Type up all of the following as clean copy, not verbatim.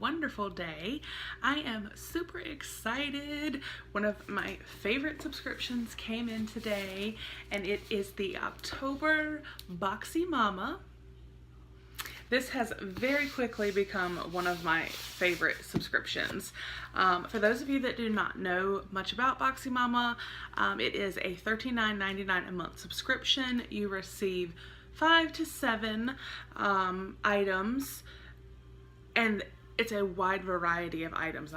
wonderful day. I am super excited. One of my favorite subscriptions came in today, and it is the October Boxy Momma. This has very quickly become one of my favorite subscriptions. For those of you that do not know much about Boxy Momma, it is a $39.99 a month subscription. You receive 5 to 7 items, and it's a wide variety of items.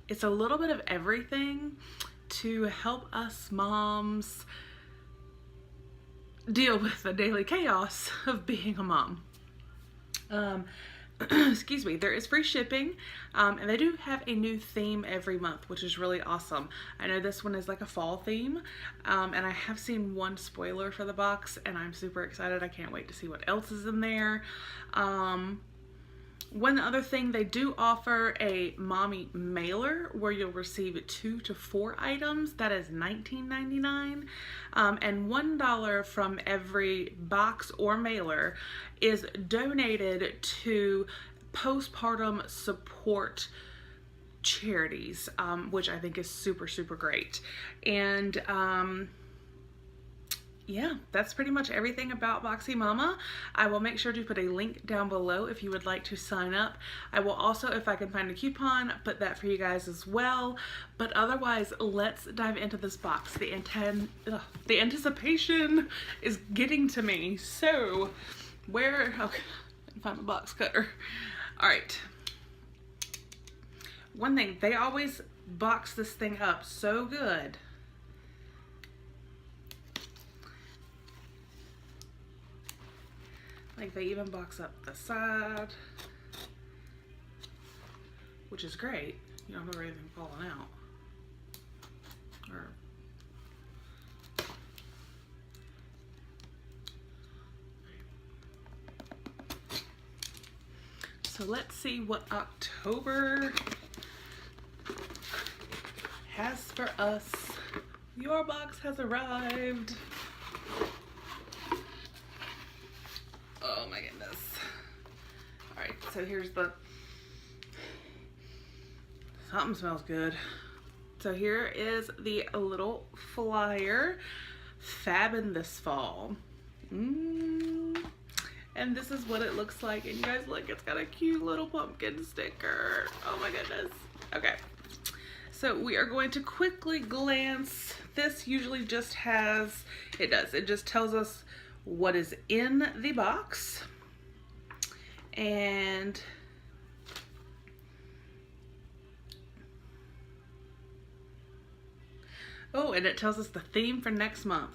It's a little bit of everything to help us moms deal with the daily chaos of being a mom. Excuse me. There is free shipping, and they do have a new theme every month, which is really awesome. I know this one is like a fall theme, and I have seen one spoiler for the box, and I'm super excited. I can't wait to see what else is in there. One other thing, they do offer a mommy mailer where you'll receive 2 to 4 items. That is $19.99. And $1 from every box or mailer is donated to postpartum support charities, which I think is super, super great. And yeah, that's pretty much everything about Boxy Momma. I will make sure to put a link down below if you would like to sign up. I will also, if I can find a coupon, put that for you guys as well. But otherwise, let's dive into this box. The anticipation is getting to me. So, okay, find my box cutter. All right. One thing, they always box this thing up so good. Like, they even box up the side, which is great. You don't have anything falling out. So let's see what October has for us. Your box has arrived. Oh my goodness. Alright, so here's something smells good. So here is the little flyer. Fabbing this fall. And this is what it looks like. And you guys look, it's got a cute little pumpkin sticker. Oh my goodness. Okay. So we are going to quickly glance. This usually just has, it just tells us what is in the box, and and it tells us the theme for next month.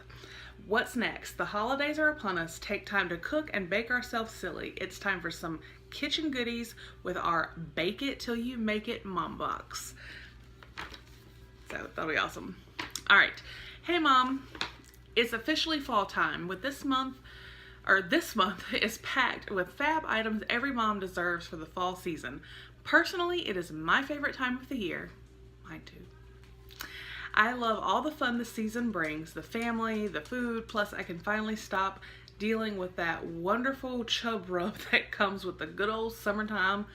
What's next? The holidays are upon us. Take time to cook and bake ourselves silly. It's time for some kitchen goodies with our Bake It Till You Make It mom box. So that'll be awesome. All right. Hey mom. It's officially fall time. This month is packed with fab items every mom deserves for the fall season. Personally, it is my favorite time of the year. Mine too. I love all the fun the season brings, the family, the food, plus I can finally stop dealing with that wonderful chub rub that comes with the good old summertime.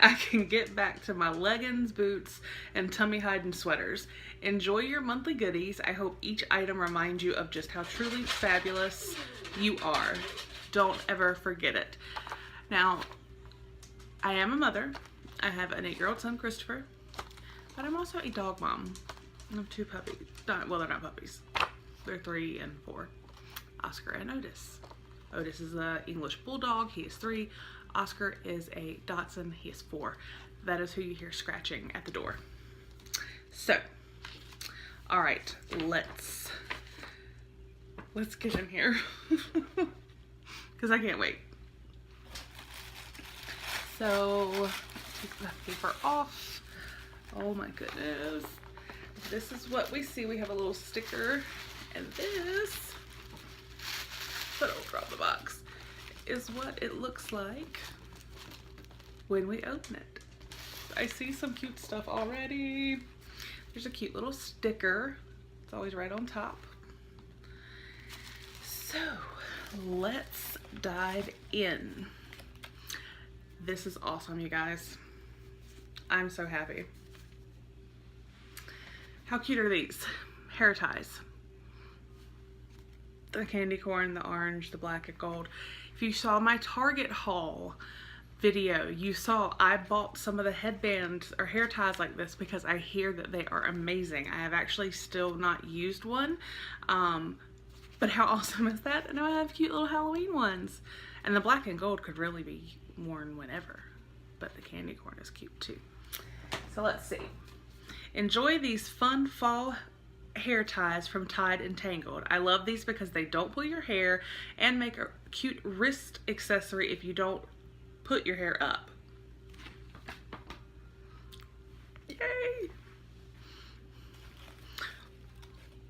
I can get back to my leggings, boots, and tummy hiding sweaters. Enjoy your monthly goodies. I hope each item reminds you of just how truly fabulous you are. Don't ever forget it. Now, I am a mother. I have an 8-year-old son, Christopher, but I'm also a dog mom. I have 2 puppies. Well, they're not puppies. They're 3 and 4. Oscar and Otis. Otis is an English bulldog. He is 3. Oscar is a Dachshund. He is 4. That is who you hear scratching at the door. So, all right, let's get in here because I can't wait. So, take the paper off. Oh my goodness. This is what we see. We have a little sticker, and this, but I'll drop the box, is what it looks like when we open it. I see some cute stuff already. There's a cute little sticker. It's always right on top. So let's dive in. This is awesome, you guys. I'm so happy. How cute are these? Hair ties. The candy corn, the orange, the black and gold. If you saw my Target haul video, you saw I bought some of the headbands or hair ties like this because I hear that they are amazing. I have actually still not used one, but how awesome is that? And now I have cute little Halloween ones. And the black and gold could really be worn whenever, but the candy corn is cute too. So let's see. Enjoy these fun fall hair ties from Tide and Tangled. I love these because they don't pull your hair and make a cute wrist accessory if you don't put your hair up. Yay!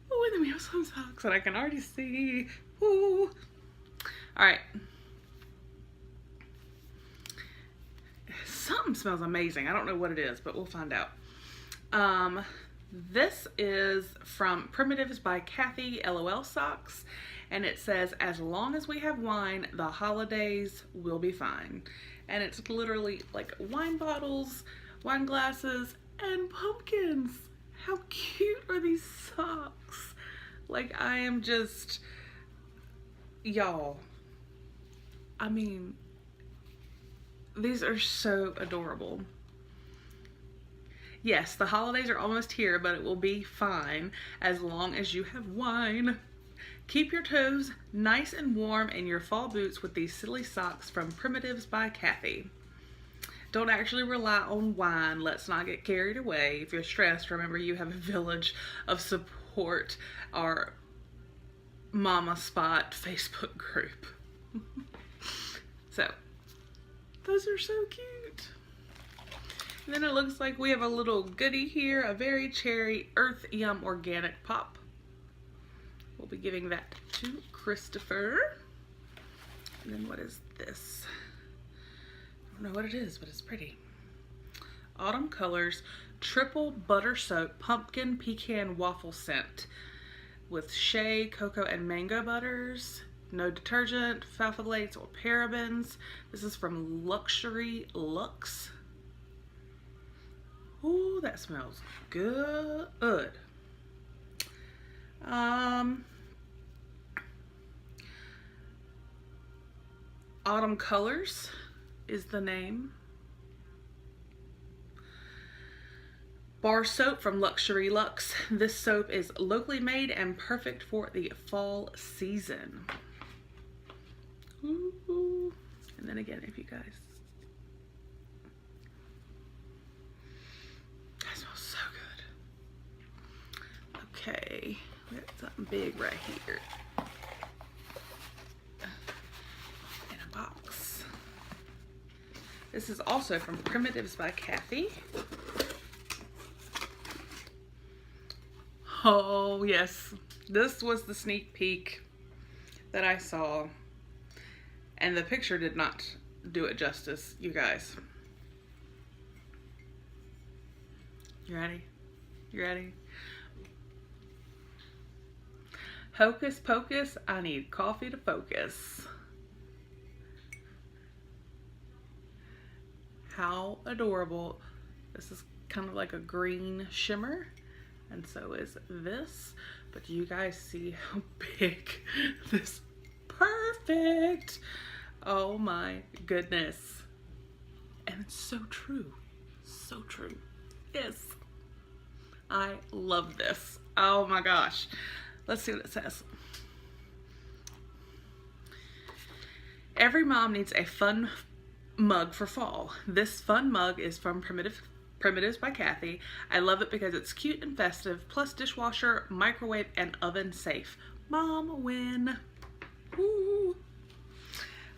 Oh, and then we have some socks that I can already see. Ooh. All right. Something smells amazing. I don't know what it is, but we'll find out. This is from Primitives by Kathy LOL socks, and it says, as long as we have wine, the holidays will be fine. And it's literally like wine bottles, wine glasses, and pumpkins. How cute are these socks? Like, I am just, y'all, I mean, these are so adorable. Yes, the holidays are almost here, but it will be fine as long as you have wine. Keep your toes nice and warm in your fall boots with these silly socks from Primitives by Kathy. Don't actually rely on wine. Let's not get carried away. If you're stressed, remember you have a village of support, our Mama Spot Facebook group. So, those are so cute. And then it looks like we have a little goodie here, a Very Cherry Earth Yum Organic Pop. We'll be giving that to Christopher. And then what is this? I don't know what it is, but it's pretty. Autumn Colors Triple Butter Soap Pumpkin Pecan Waffle Scent with shea, cocoa, and mango butters. No detergent, phthalates, or parabens. This is from Luxury Lux. Ooh, that smells good. Autumn Colors is the name. Bar soap from Luxury Lux. This soap is locally made and perfect for the fall season. Ooh. And then again, if you guys, that smells so good. Okay, we got something big right here in a box. This is also from Primitives by Kathy. Oh yes, this was the sneak peek that I saw, and the picture did not do it justice, you guys. You ready? You ready? Hocus pocus, I need coffee to focus. How adorable. This is kind of like a green shimmer, and so is this. But do you guys see how big this? Perfect. Oh my goodness. And it's so true. So true. Yes. I love this. Oh my gosh. Let's see what it says. Every mom needs a fun mug for fall. This fun mug is from Primitives by Kathy. I love it because it's cute and festive, plus dishwasher, microwave, and oven safe. Mom win. Woo.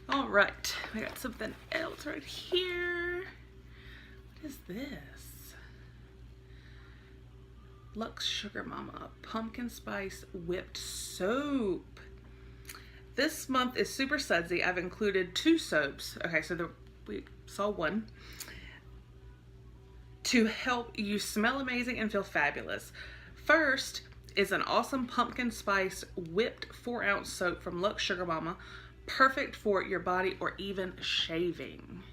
All right, we got something else right here. What is this? Lux Sugar Mama Pumpkin Spice Whipped Soap. This month is super sudsy. I've included 2 soaps. Okay, so we saw one. To help you smell amazing and feel fabulous. First is an awesome pumpkin spice whipped 4-ounce soap from Lux Sugar Mama. Perfect for your body or even shaving.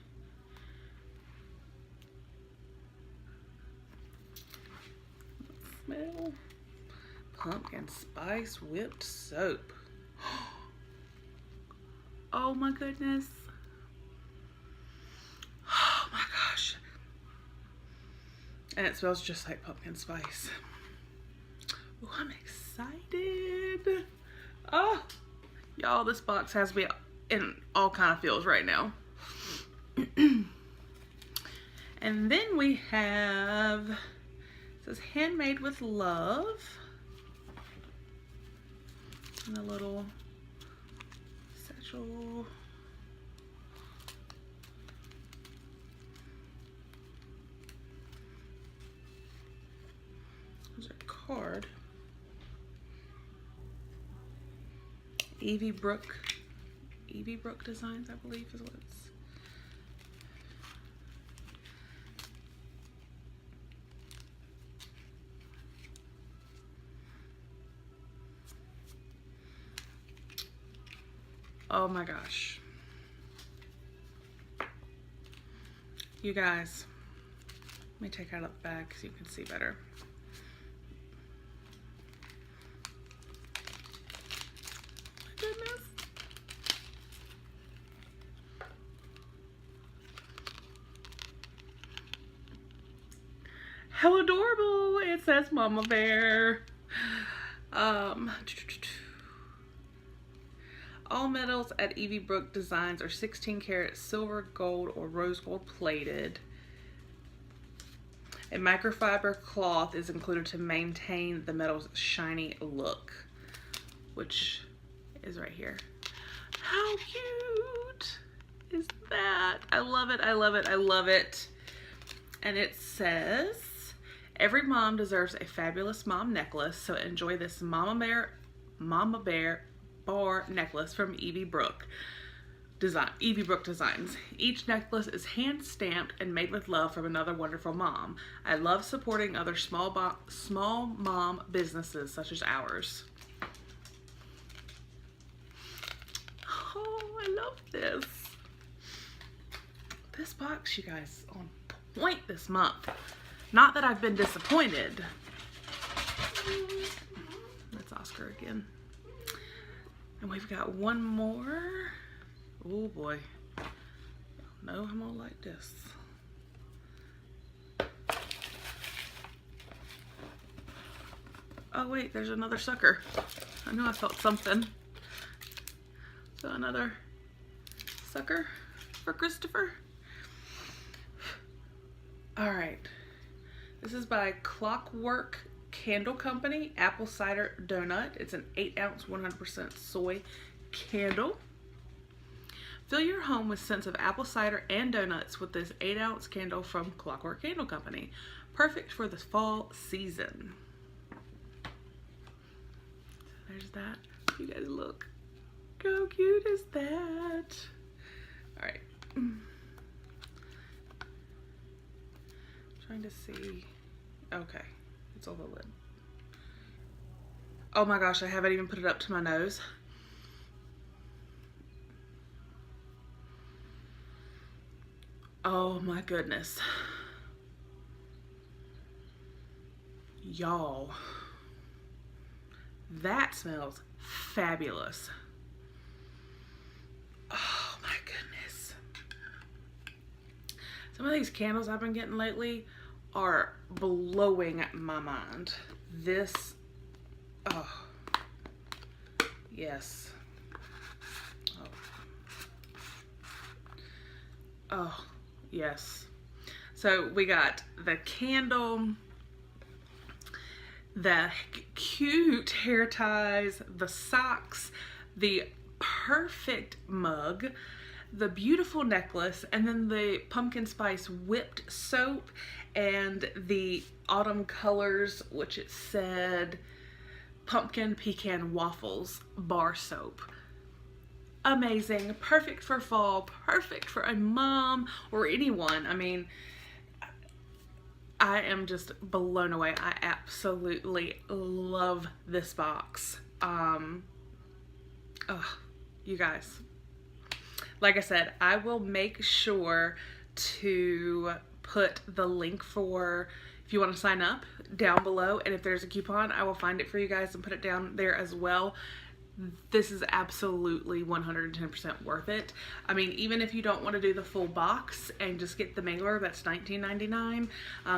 smell? Pumpkin spice whipped soap. Oh my goodness. Oh my gosh. And it smells just like pumpkin spice. Oh, I'm excited. Oh, y'all, this box has me in all kind of feels right now. And then we have, it says handmade with love. And a little satchel. There's a card. Evie Brook Designs, I believe is what it's. Oh my gosh. You guys, let me take it out of the bag so you can see better. My goodness. How adorable. It says Mama Bear. All metals at Evie Brook Designs are 16 karat silver, gold, or rose gold plated. A microfiber cloth is included to maintain the metal's shiny look, which is right here. How cute is that? I love it, I love it, I love it. And it says, every mom deserves a fabulous mom necklace, so enjoy this Mama Bear bar necklace from Evie Brook Designs. Each necklace is hand stamped and made with love from another wonderful mom. I love supporting other small mom businesses such as ours. Oh, I love this. This box, you guys, on point this month. Not that I've been disappointed. That's Oscar again. And we've got one more. Oh boy. No, I'm gonna like this. Oh wait, there's another sucker. I knew I felt something. So another sucker for Christopher. All right. This is by Clockwork Candle Company, Apple Cider Donut. It's an 8-ounce, 100% soy candle. Fill your home with scents of apple cider and donuts with this 8-ounce candle from Clockwork Candle Company. Perfect for the fall season. So there's that. You guys look. How cute is that? All right. Trying to see. Okay. It's on the lid. Oh my gosh, I haven't even put it up to my nose. Oh my goodness. Y'all, that smells fabulous. Oh my goodness. Some of these candles I've been getting lately are blowing my mind. This, oh, yes. Oh, yes. So we got the candle, the cute hair ties, the socks, the perfect mug, the beautiful necklace, and then the pumpkin spice whipped soap and the autumn colors, which it said pumpkin pecan waffles bar soap. Amazing, perfect for fall, perfect for a mom or anyone. I mean, I am just blown away. I absolutely love this box. You guys, like I said, I will make sure to put the link for, if if you want to sign up, down below, and if there's a coupon, I will find it for you guys and put it down there as well. This is absolutely 110% worth it. I mean, even if you don't want to do the full box and just get the mailer, that's $19.99.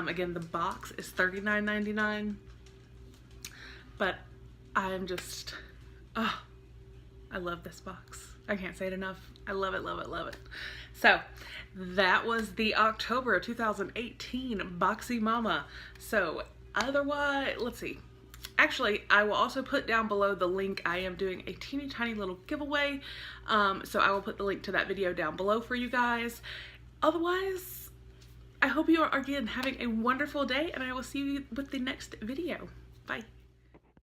Again, the box is $39.99. But I'm just, oh, I love this box. I can't say it enough. I love it, love it, love it. So that was the October 2018 Boxy Momma. So otherwise, let's see. Actually, I will also put down below the link. I am doing a teeny tiny little giveaway. So I will put the link to that video down below for you guys. Otherwise, I hope you are again having a wonderful day, and I will see you with the next video. Bye.